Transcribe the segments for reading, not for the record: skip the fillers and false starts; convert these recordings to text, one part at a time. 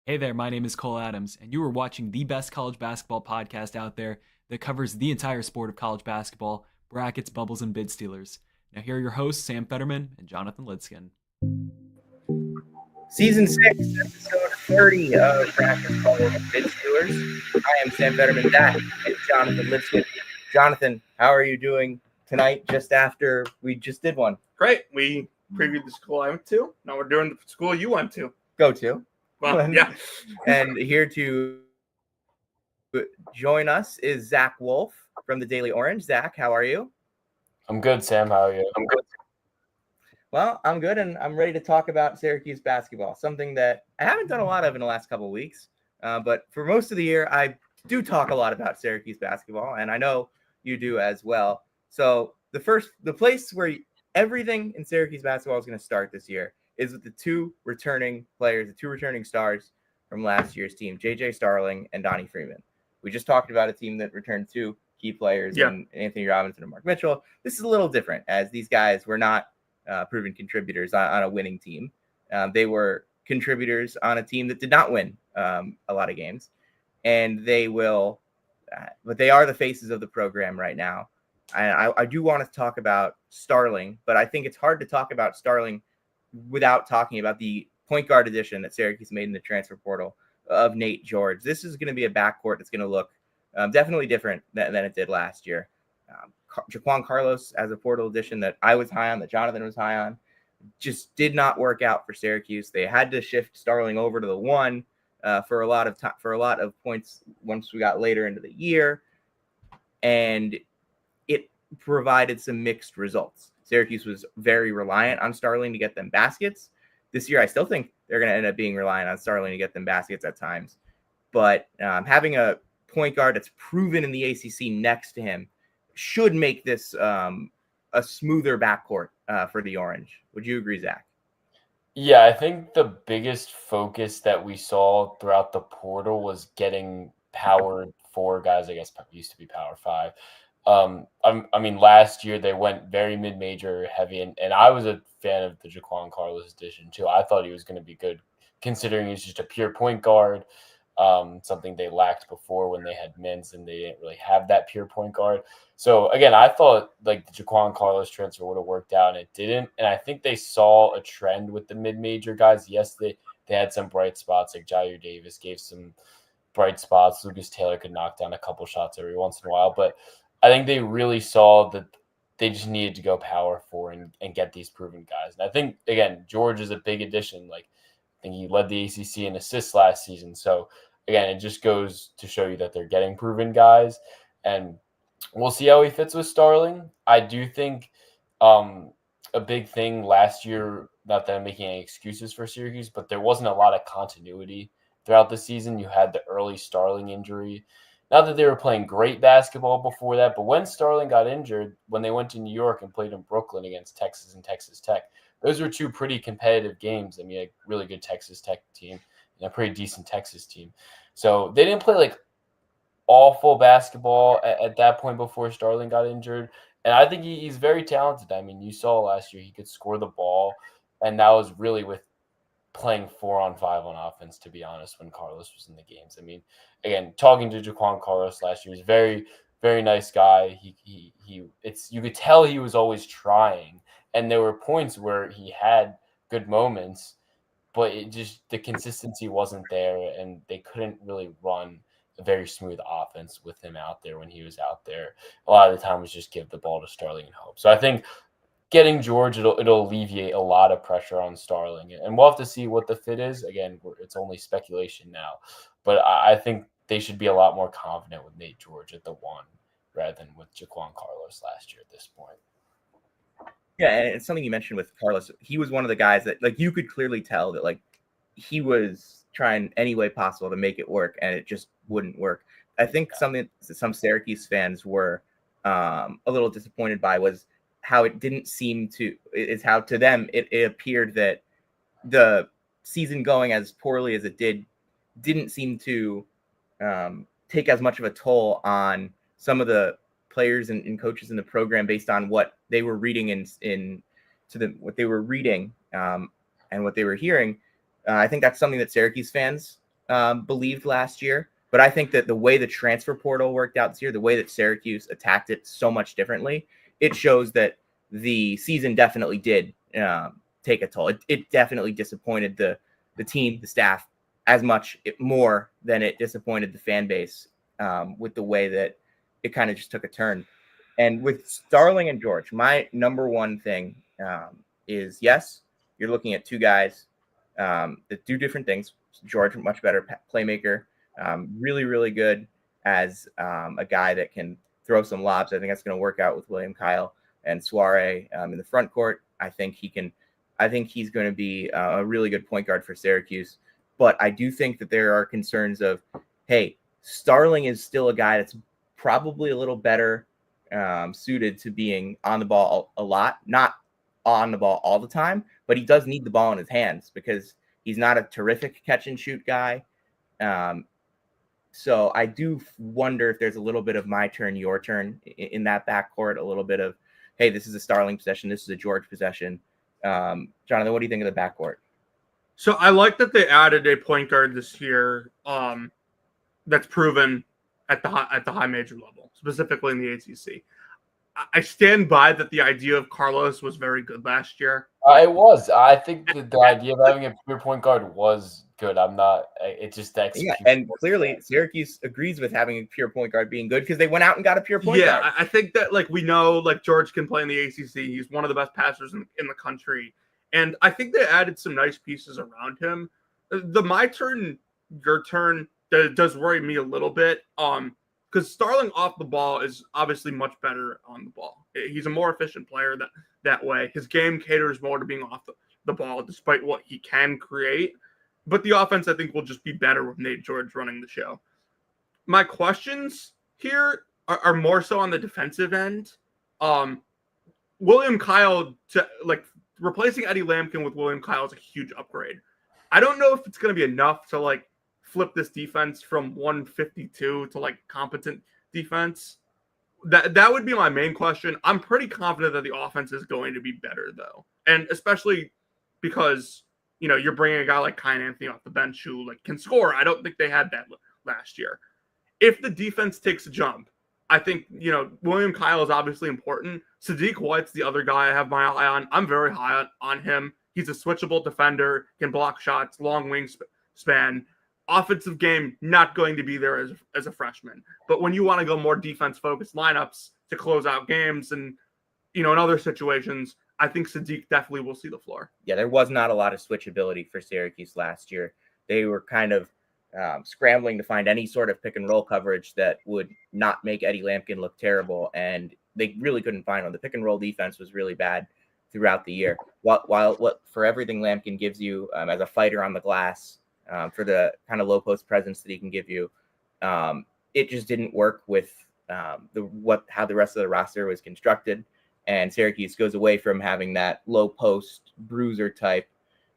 Hey there, my name is Cole Adams, and you are watching the best college basketball podcast out there that covers the entire sport of college basketball, brackets, bubbles, and bid stealers. Now, here are your hosts, Sam Fetterman and Jonathan Lidskin. Season 6, episode 30 of Brackets, Bubbles, and Bid Stealers. I am Sam Fetterman, that is Jonathan Lidskin. Jonathan, how are you doing tonight just after we just did one? Great. We previewed the school I went to. Now we're doing the school you went to. Go to. Well, yeah. And here to join us is Zach Wolf from the Daily Orange. Zach, how are you? I'm good, Sam. How are you? I'm good. Well, I'm good, and I'm ready to talk about Syracuse basketball, something that I haven't done a lot of in the last couple of weeks. But for most of the year, I do talk a lot about Syracuse basketball, and I know you do as well. So the place where everything in Syracuse basketball is going to start this year is with the two returning players, the two returning stars from last year's team, J.J. Starling and Donnie Freeman. We just talked about a team that returned two key players, in Anthony Robinson and Mark Mitchell. This is a little different, as these guys were not proven contributors on a winning team. They were contributors on a team that did not win a lot of games, and they will, but they are the faces of the program right now. I do want to talk about Starling, but I think it's hard to talk about Starling without talking about the point guard addition that Syracuse made in the transfer portal of Nate George. This is going to be a backcourt that's going to look definitely different than it did last year. Jaquan Carlos as a portal addition that I was high on, that Jonathan was high on, just did not work out for Syracuse. They had to shift Starling over to the one for a lot of points once we got later into the year, and it provided some mixed results. Syracuse was very reliant on Starling to get them baskets. This year, I still think they're going to end up being reliant on Starling to get them baskets at times. But having a point guard that's proven in the ACC next to him should make this a smoother backcourt for the Orange. Would you agree, Zach? Yeah, I think the biggest focus that we saw throughout the portal was getting power four guys. I guess used to be power five. I mean, last year they went very mid-major heavy, and I was a fan of the Jaquan Carlos addition too. I thought he was going to be good, considering he's just a pure point guard. Something they lacked before when they had Mintz, and they didn't really have that pure point guard. So again, I thought like the Jaquan Carlos transfer would have worked out, and it didn't. And I think they saw a trend with the mid-major guys. Yes, they had some bright spots, like Jair Davis gave some bright spots. Lucas Taylor could knock down a couple shots every once in a while, but I think they really saw that they just needed to go power four and get these proven guys. And I think, again, George is a big addition. Like, I think he led the ACC in assists last season. So, again, it just goes to show you that they're getting proven guys. And we'll see how he fits with Starling. I do think a big thing last year, not that I'm making any excuses for Syracuse, but there wasn't a lot of continuity throughout the season. You had the early Starling injury. Not that they were playing great basketball before that, but when Starling got injured, when they went to New York and played in Brooklyn against Texas and Texas Tech, those were two pretty competitive games. I mean, a really good Texas Tech team and a pretty decent Texas team. So they didn't play like awful basketball at that point before Starling got injured. And I think he's very talented. I mean, you saw last year he could score the ball, and that was really with playing 4-on-5 on offense, to be honest, when Carlos was in the games. I mean, again, talking to Jaquan Carlos last year, he was very, very nice guy. You could tell he was always trying, and there were points where he had good moments, but it just, the consistency wasn't there, and they couldn't really run a very smooth offense with him out there when he was out there. A lot of the time was just give the ball to Starling and hope. So I think getting George, it'll alleviate a lot of pressure on Starling, and we'll have to see what the fit is. Again, it's only speculation now, but I think they should be a lot more confident with Nate George at the one rather than with Jaquan Carlos last year at this point. Yeah, and it's something you mentioned with Carlos. He was one of the guys that, like, you could clearly tell that, like, he was trying any way possible to make it work, and it just wouldn't work. I think something that some Syracuse fans were a little disappointed by was how it didn't seem to, is how to them it appeared that the season going as poorly as it didn't seem to take as much of a toll on some of the players and coaches in the program based on what they were reading what they were reading and what they were hearing. I think that's something that Syracuse fans believed last year. But I think that the way the transfer portal worked out this year, the way that Syracuse attacked it so much differently, it shows that the season definitely did take a toll. It definitely disappointed the team, the staff, as much more than it disappointed the fan base with the way that it kind of just took a turn. And with Starling and George, my number one thing is, yes, you're looking at two guys that do different things. George, much better playmaker, really, really good as a guy that can throw some lobs. I think that's going to work out with William Kyle and Soare in the front court. I think he's going to be a really good point guard for Syracuse. But I do think that there are concerns of, hey, Starling is still a guy that's probably a little better suited to being on the ball a lot, not on the ball all the time, but he does need the ball in his hands because he's not a terrific catch and shoot guy. So I do wonder if there's a little bit of my turn, your turn in that backcourt, a little bit of, hey, this is a Starling possession, this is a George possession. Jonathan, what do you think of the backcourt? So I like that they added a point guard this year that's proven at the high major level, specifically in the ACC. I stand by that the idea of Carlos was very good last year. It was. I think the idea of having a pure point guard was good. I'm not. It's just that. Yeah, and clearly Syracuse agrees with having a pure point guard being good because they went out and got a pure point guard. Yeah, I think that we know George can play in the ACC. He's one of the best passers in the country, and I think they added some nice pieces around him. The my turn, your turn does worry me a little bit. Because Starling off the ball is obviously much better on the ball. He's a more efficient player that way. His game caters more to being off the ball, despite what he can create. But the offense, I think, will just be better with Nate George running the show. My questions here are more so on the defensive end. William Kyle, replacing Eddie Lampkin with William Kyle is a huge upgrade. I don't know if it's going to be enough to flip this defense from 152 to competent defense. That would be my main question. I'm pretty confident that the offense is going to be better though. And especially because, you're bringing a guy like Kyan Anthony off the bench who can score. I don't think they had that last year. If the defense takes a jump, I think, William Kyle is obviously important. Sadiq White's the other guy I have my eye on. I'm very high on him. He's a switchable defender, can block shots, long wingspan. Offensive game not going to be there as a freshman, but when you want to go more defense focused lineups to close out games and in other situations, I think Sadiq definitely will see the floor. Yeah, there was not a lot of switchability for Syracuse last year. They were kind of scrambling to find any sort of pick and roll coverage that would not make Eddie Lampkin look terrible, and they really couldn't find one. The pick and roll defense was really bad throughout the year. While for everything Lampkin gives you as a fighter on the glass. For the kind of low post presence that he can give you. It just didn't work with how the rest of the roster was constructed. And Syracuse goes away from having that low post bruiser type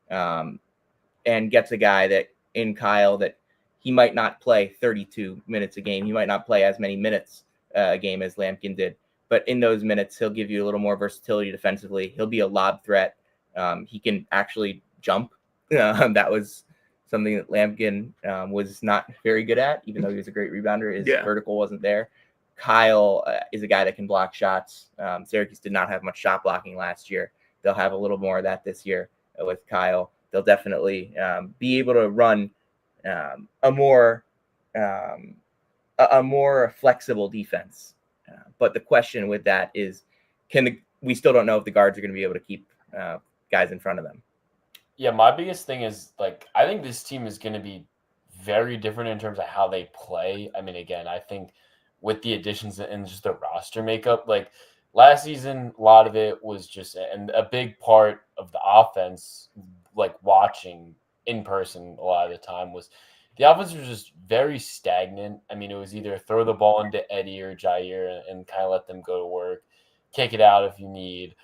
and gets a guy that in Kyle that he might not play 32 minutes a game. He might not play as many minutes a game as Lampkin did. But in those minutes, he'll give you a little more versatility defensively. He'll be a lob threat. He can actually jump. That was something that Lampkin was not very good at, even though he was a great rebounder. His vertical wasn't there. Kyle is a guy that can block shots. Syracuse did not have much shot blocking last year. They'll have a little more of that this year with Kyle. They'll definitely be able to run a more flexible defense. But the question with that is, we still don't know if the guards are going to be able to keep guys in front of them. Yeah, my biggest thing is I think this team is going to be very different in terms of how they play. I mean, again, I think with the additions and just the roster makeup, last season, a lot of it was just, and a big part of the offense, watching in person a lot of the time was the offense was just very stagnant. I mean, it was either throw the ball into Eddie or Jair and kind of let them go to work, kick it out if you need.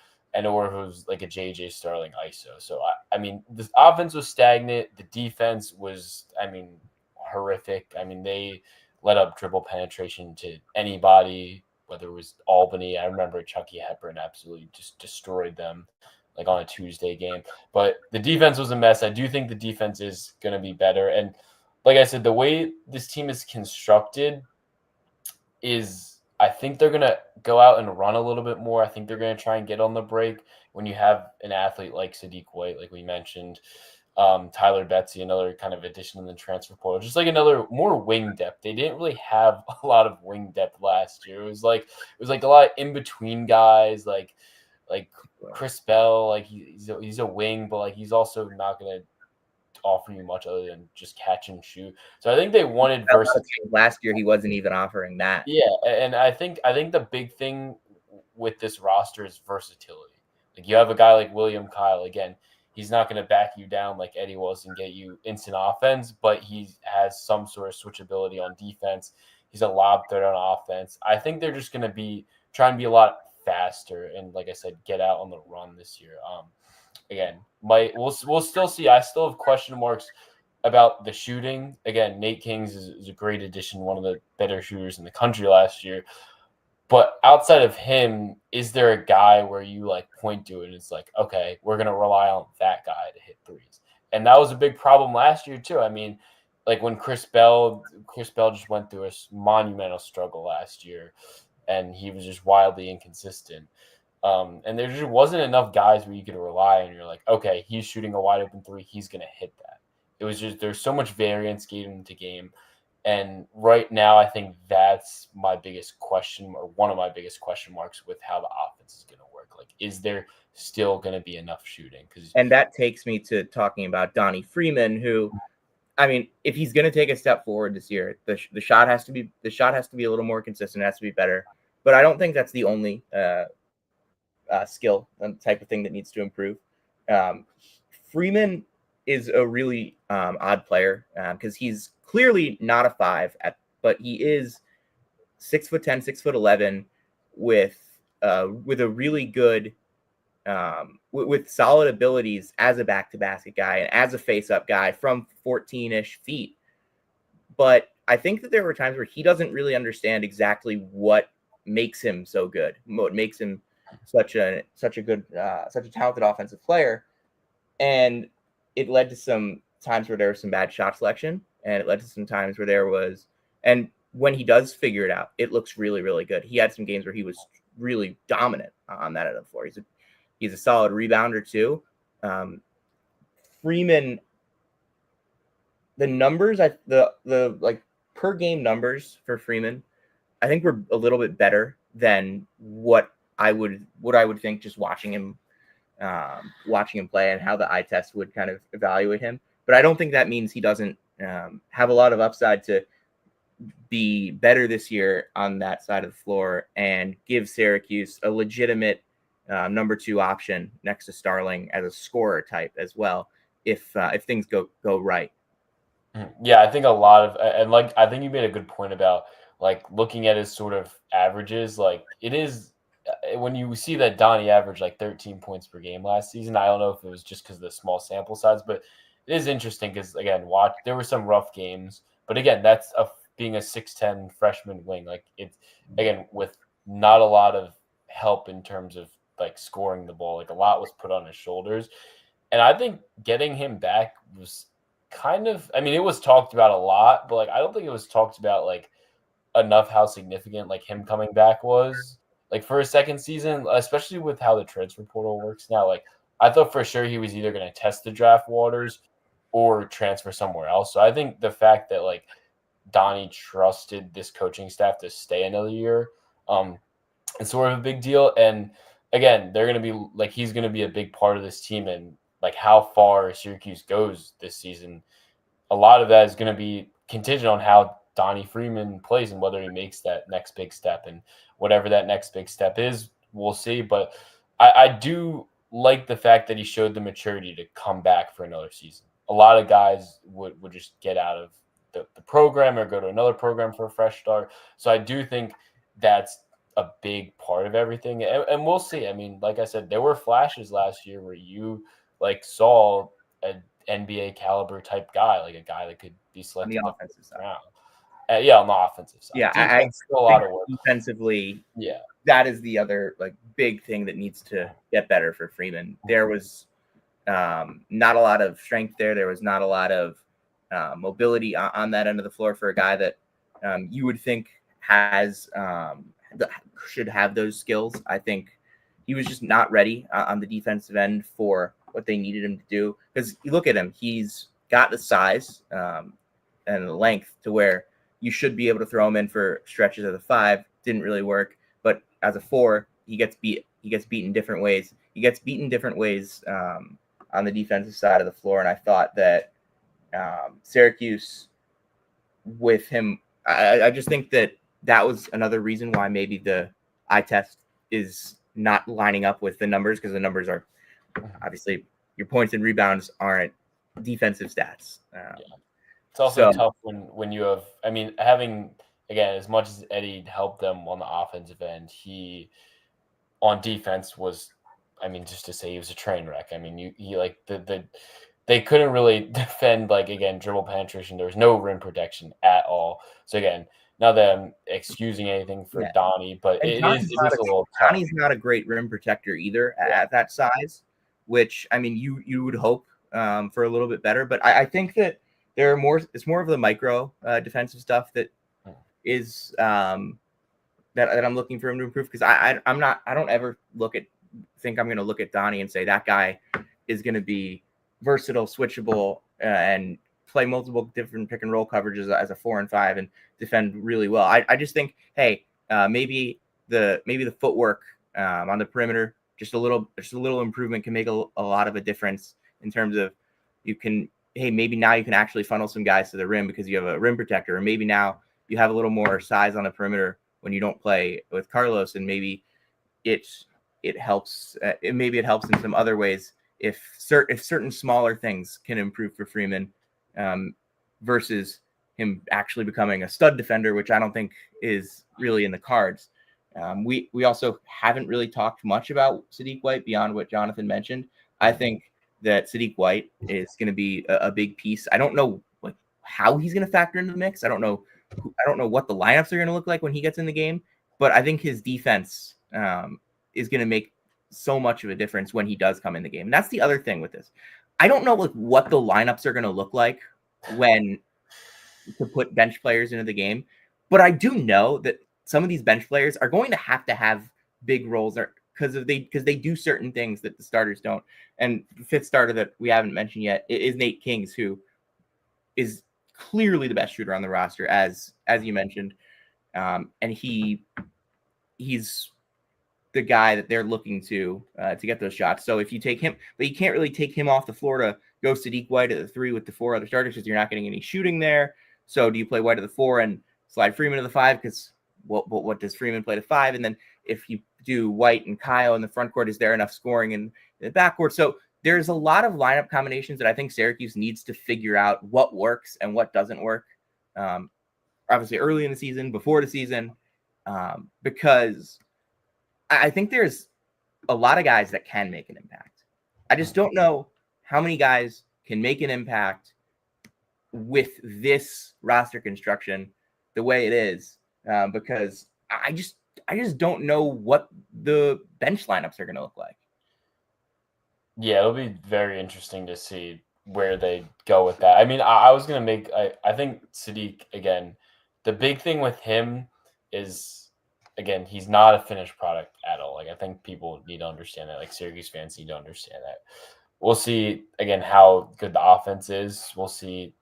Or it was a JJ Starling ISO. So, I mean, the offense was stagnant. The defense was, horrific. I mean, they let up dribble penetration to anybody, whether it was Albany. I remember Chucky Hepburn absolutely just destroyed them, on a Tuesday game. But the defense was a mess. I do think the defense is going to be better. And like I said, the way this team is constructed is I think they're going to go out and run a little bit more. I think they're going to try and get on the break when you have an athlete like Sadiq White, like we mentioned, Tyler Betsy, another kind of addition in the transfer portal, just like another more wing depth. They didn't really have a lot of wing depth last year. It was like a lot of in between guys, like Chris Bell, like he's a wing, but like he's also not going to offer you much other than just catch and shoot. So I think they wanted versatility. Last year he wasn't even offering that. Yeah, and I think the big thing with this roster is versatility. Like you have a guy like William Kyle. Again, he's not going to back you down like Eddie was and get you instant offense, but he has some sort of switchability on defense. He's a lob threat on offense. I think they're just going to be trying to be a lot faster and, like I said, get out on the run this year. Again, we'll still see. I still have question marks about the shooting. Again, Nate Kings is a great addition, one of the better shooters in the country last year. But outside of him, is there a guy where you like point to it and it's like, okay, we're going to rely on that guy to hit threes? And that was a big problem last year too. I mean, like when Chris Bell just went through a monumental struggle last year and he was just wildly inconsistent. And there just wasn't enough guys where you could rely on. You're like, okay, he's shooting a wide open three. He's going to hit that. It was just, there's so much variance game to game. And right now, I think that's my biggest question, or one of my biggest question marks with how the offense is going to work. Like, is there still going to be enough shooting? And that takes me to talking about Donnie Freeman, who, I mean, if he's going to take a step forward this year, the shot has to be a little more consistent. It has to be better. But I don't think that's the only skill and type of thing that needs to improve. Freeman is a really odd player because he's clearly not a 5, but he is 6'10", 6'11", with a really good with solid abilities as a back-to-basket guy and as a face-up guy from 14-ish feet. But I think that there were times where he doesn't really understand exactly what makes him so good, what makes him such a talented offensive player. And it led to some times where there was some bad shot selection, and it led to some times where there was, and when he does figure it out, it looks really, really good. He had some games where he was really dominant on that end of the floor. He's a solid rebounder too. Freeman, the numbers, the like per game numbers for Freeman, I think were a little bit better than what I would think just watching him play and how the eye test would kind of evaluate him. But I don't think that means he doesn't have a lot of upside to be better this year on that side of the floor and give Syracuse a legitimate number 2 option next to Starling as a scorer type as well, if things go right. Yeah, I think a lot of, and like, I think you made a good point about like looking at his sort of averages. Like it is, when you see that Donnie averaged like 13 points per game last season, I don't know if it was just because of the small sample size, but it is interesting because, again, there were some rough games. But again, that's being a 6'10" freshman wing. Like it's, again, with not a lot of help in terms of like scoring the ball. Like a lot was put on his shoulders. And I think getting him back was kind of, I mean, it was talked about a lot, but like I don't think it was talked about like enough how significant like him coming back was. Like for a second season, especially with how the transfer portal works now, like I thought for sure he was either going to test the draft waters or transfer somewhere else. So I think the fact that like Donnie trusted this coaching staff to stay another year is sort of a big deal. And again, they're going to be like, he's going to be a big part of this team, and like how far Syracuse goes this season, a lot of that is going to be contingent on how Donnie Freeman plays and whether he makes that next big step. And whatever that next big step is, we'll see. But I do like the fact that he showed the maturity to come back for another season. A lot of guys would just get out of the program or go to another program for a fresh start. So I do think that's a big part of everything. And we'll see. I mean, like I said, there were flashes last year where you like saw an NBA caliber type guy, like a guy that could be selected on the offensive side. Yeah, on the offensive side. Yeah, I still a lot of work. Defensively, yeah, that is the other like big thing that needs to get better for Freeman. There was not a lot of strength there. There was not a lot of mobility on that end of the floor for a guy that you would think has should have those skills. I think he was just not ready on the defensive end for what they needed him to do. Because you look at him, he's got the size and the length to where you should be able to throw him in for stretches as a 5. Didn't really work, but as a 4, he gets beaten different ways. He gets beaten different ways on the defensive side of the floor, and I thought that Syracuse with him, I just think that was another reason why maybe the eye test is not lining up with the numbers, because the numbers are obviously your points and rebounds aren't defensive stats. It's also tough when you have, I mean, having, again, as much as Eddie helped them on the offensive end, he on defense was, I mean, just to say he was a train wreck. I mean, he like they couldn't really defend, like, again, dribble penetration. There was no rim protection at all. So again, not that I'm excusing anything for Donnie, but it is a little tough. Donnie's not a great rim protector either at that size, which, I mean, you would hope for a little bit better. But I think that it's more of the micro defensive stuff that is that I'm looking for him to improve, because I don't ever think I'm going to look at Donnie and say that guy is going to be versatile, switchable, and play multiple different pick and roll coverages as a 4 and 5 and defend really well. I just think, hey, maybe the footwork on the perimeter, just a little improvement can make a lot of a difference in terms of maybe now you can actually funnel some guys to the rim because you have a rim protector, or maybe now you have a little more size on the perimeter when you don't play with Carlos, and maybe it helps. Maybe it helps in some other ways if certain smaller things can improve for Freeman, versus him actually becoming a stud defender, which I don't think is really in the cards. We also haven't really talked much about Sadiq White beyond what Jonathan mentioned. I think that Sadiq White is going to be a big piece. I don't know how he's going to factor into the mix. I don't know what the lineups are going to look like when he gets in the game, but I think his defense is going to make so much of a difference when he does come in the game. And that's the other thing with this. I don't know what the lineups are going to look like when to put bench players into the game, but I do know that some of these bench players are going to have big roles because they do certain things that the starters don't. And the fifth starter that we haven't mentioned yet is Nate Kings, who is clearly the best shooter on the roster, as you mentioned, and he's the guy that they're looking to get those shots. So if you take him, but you can't really take him off the floor to go Sadiq White at the 3 with the 4 other starters, because you're not getting any shooting there. So do you play White at the 4 and slide Freeman to the 5? Because what does Freeman play to 5? And then if you do White and Kyle in the front court, is there enough scoring in the backcourt? So there's a lot of lineup combinations that I think Syracuse needs to figure out what works and what doesn't work. Obviously early in the season, before the season, because I think there's a lot of guys that can make an impact. I just don't know how many guys can make an impact with this roster construction the way it is, because I just don't know what the bench lineups are going to look like. Yeah, it'll be very interesting to see where they go with that. I mean, I was going to make – I think Sadiq, again, the big thing with him is, again, he's not a finished product at all. Like, I think people need to understand that. Like, Syracuse fans need to understand that. We'll see, again, how good the offense is. We'll see.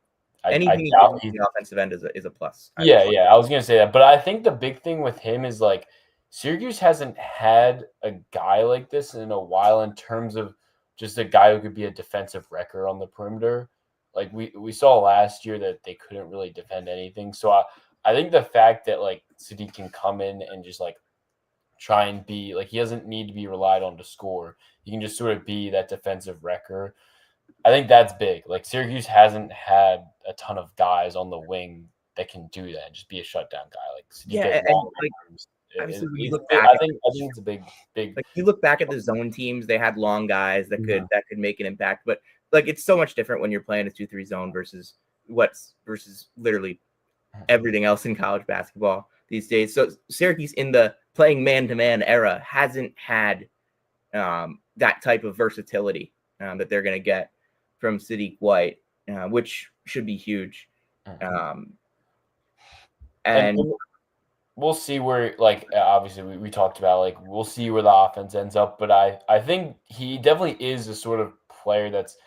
Anything on the offensive end is a plus. Yeah, I was going to say that. But I think the big thing with him is, like, Syracuse hasn't had a guy like this in a while in terms of just a guy who could be a defensive wrecker on the perimeter. Like, we saw last year that they couldn't really defend anything. So I think the fact that, like, Sadiq can come in and just, like, try and be – like, he doesn't need to be relied on to score. He can just sort of be that defensive wrecker. I think that's big. Like, Syracuse hasn't had a ton of guys on the wing that can do that and just be a shutdown guy. Like, yeah, and like, obviously, when you look back, I think it's a big. Like, you look back at the zone teams, they had long guys that could make an impact. But like, it's so much different when you're playing a 2-3 zone versus literally everything else in college basketball these days. So Syracuse in the playing man-to-man era hasn't had that type of versatility that they're going to get from Sadiq White. which should be huge. And And we'll see where, like, obviously we talked about, like, we'll see where the offense ends up, but I think he definitely is a sort of player that's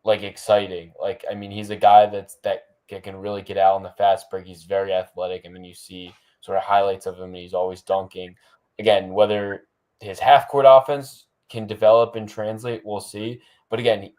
like exciting. Like, I mean, he's a guy that can really get out on the fast break. He's very athletic. I mean, you see sort of highlights of him, and he's always dunking. Again, whether his half court offense can develop and translate, we'll see. But again,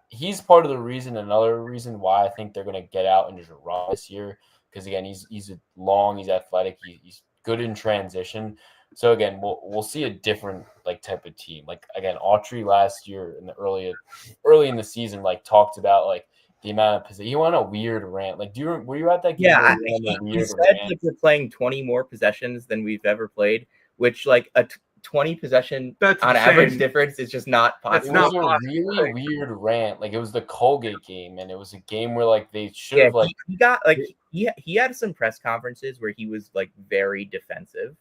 he's part of the reason. Another reason why I think they're going to get out and just run this year, because again, he's long, he's athletic, he's good in transition. So again, we'll see a different like type of team. Like again, Autry last year in the early in the season, like talked about like the amount of possession. He went on a weird rant. Like, were you at that game? yeah, He he said like we're playing 20 more possessions than we've ever played, which like a 20 possession That's on insane. average difference is just not It's possible. It was not a possible. really weird rant. Like it was the Colgate game, and it was a game where like they should Yeah, have like he got like he had some press conferences where he was like very defensive.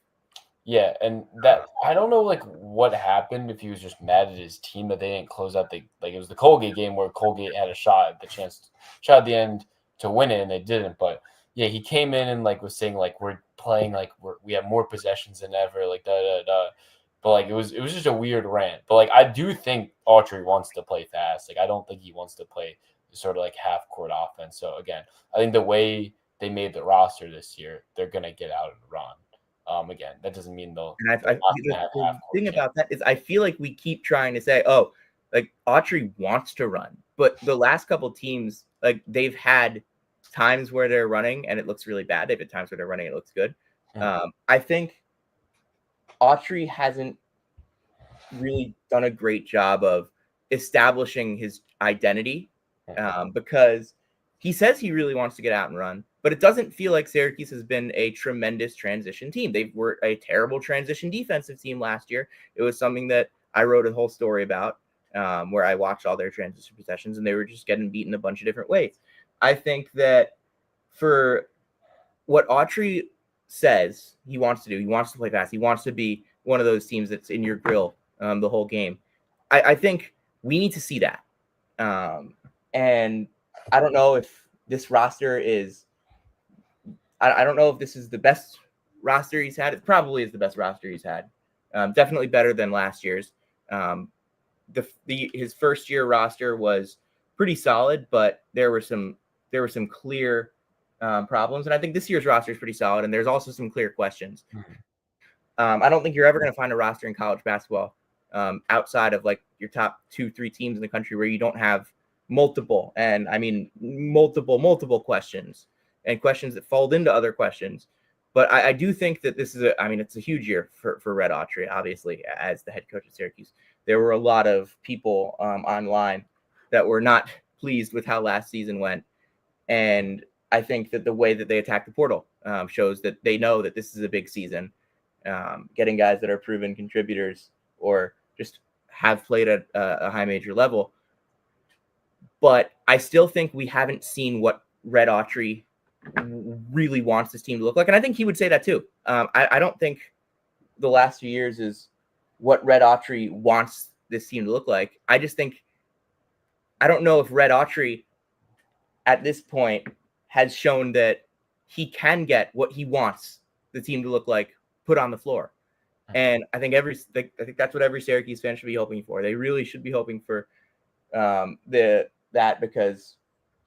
yeah, and that I don't know like what happened, if he was just mad at his team that they didn't close out the, like, it was the Colgate game where Colgate had a shot at the end to win it, and they didn't. But yeah, he came in and like was saying like we're playing like we have more possessions than ever, like da da da. But like it was just a weird rant. But like I do think Autry wants to play fast. Like I don't think he wants to play sort of like half court offense. So again, I think the way they made the roster this year, they're gonna get out and run. Again, that doesn't mean they'll. And they're not gonna have the half-court thing chances. about that is I feel like we keep trying to say, oh, like Autry wants to run, but the last couple teams, like they've had times where they're running and it looks really bad. They've had times where they're running and it looks good. I think Autry hasn't really done a great job of establishing his identity because he says he really wants to get out and run, but it doesn't feel like Syracuse has been a tremendous transition team. They were a terrible transition defensive team last year. It was something that I wrote a whole story about where I watched all their transition possessions, and they were just getting beaten a bunch of different ways. I think that for what Autry says he wants to do, he wants to play fast. He wants to be one of those teams that's in your grill the whole game. I think we need to see that. And I don't know if this roster is I don't know if this is the best roster he's had. It probably is the best roster he's had. Definitely better than last year's. His first year roster was pretty solid, but there were some clear problems. And I think this year's roster is pretty solid, and there's also some clear questions. I don't think you're ever going to find a roster in college basketball outside of like your top 2-3 teams in the country where you don't have multiple questions and questions that fold into other questions. But I do think that this is it's a huge year for Red Autry, obviously, as the head coach at Syracuse. There were a lot of people online that were not pleased with how last season went. And I think that the way that they attack the portal shows that they know that this is a big season. Getting guys that are proven contributors or just have played at a high major level. But I still think we haven't seen what Red Autry really wants this team to look like. And I think he would say that too. I don't think the last few years is what Red Autry wants this team to look like. I just think, I don't know if Red Autry at this point has shown that he can get what he wants the team to look like put on the floor. And I think that's what every Syracuse fan should be hoping for. They really should be hoping for that because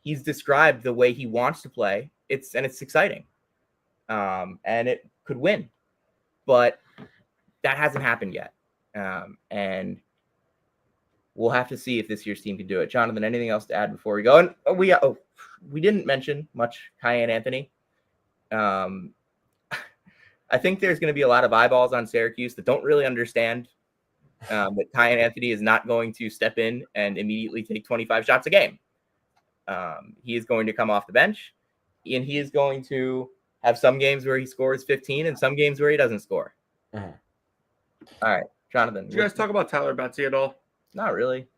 he's described the way he wants to play. It's exciting. And it could win. But that hasn't happened yet. And we'll have to see if this year's team can do it. Jonathan, anything else to add before we go? And we didn't mention much Kyan Anthony. I think there's going to be a lot of eyeballs on Syracuse that don't really understand that Kyan Anthony is not going to step in and immediately take 25 shots a game. He is going to come off the bench, and he is going to have some games where he scores 15 and some games where he doesn't score. All right, Jonathan. Did you guys talk about Tyler Betsy at all? Not really.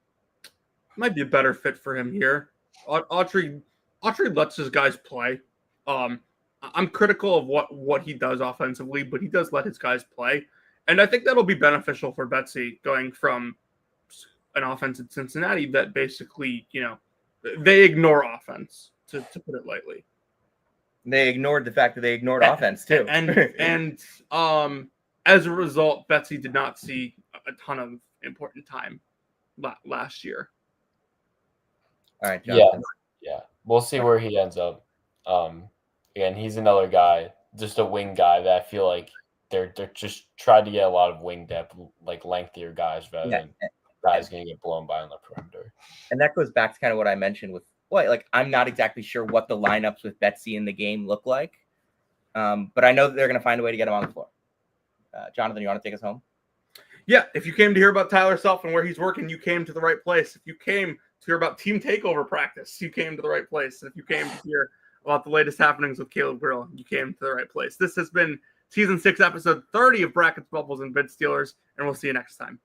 Might be a better fit for him here. Autry lets his guys play. I'm critical of what he does offensively, but he does let his guys play. And I think that'll be beneficial for Betsy going from an offense at Cincinnati that basically, They ignore offense, to put it lightly. They ignored the fact that they ignored offense too. And as a result, Betsy did not see a ton of important time last year. All right, Jonathan. Yeah. We'll see where he ends up. Again, he's another guy, just a wing guy that I feel like they're just trying to get a lot of wing depth, like lengthier guys rather than guys going to get blown by on the perimeter. And that goes back to kind of what I mentioned with like I'm not exactly sure what the lineups with Betsy in the game look like, but I know that they're going to find a way to get him on the floor. Jonathan, you want to take us home? Yeah, if you came to hear about Tyler Self and where he's working, you came to the right place. If you came to hear about team takeover practice, you came to the right place. If you came to hear about the latest happenings with Caleb Grill, you came to the right place. This has been Season 6, Episode 30 of Brackets, Bubbles, and Bid Stealers, and we'll see you next time.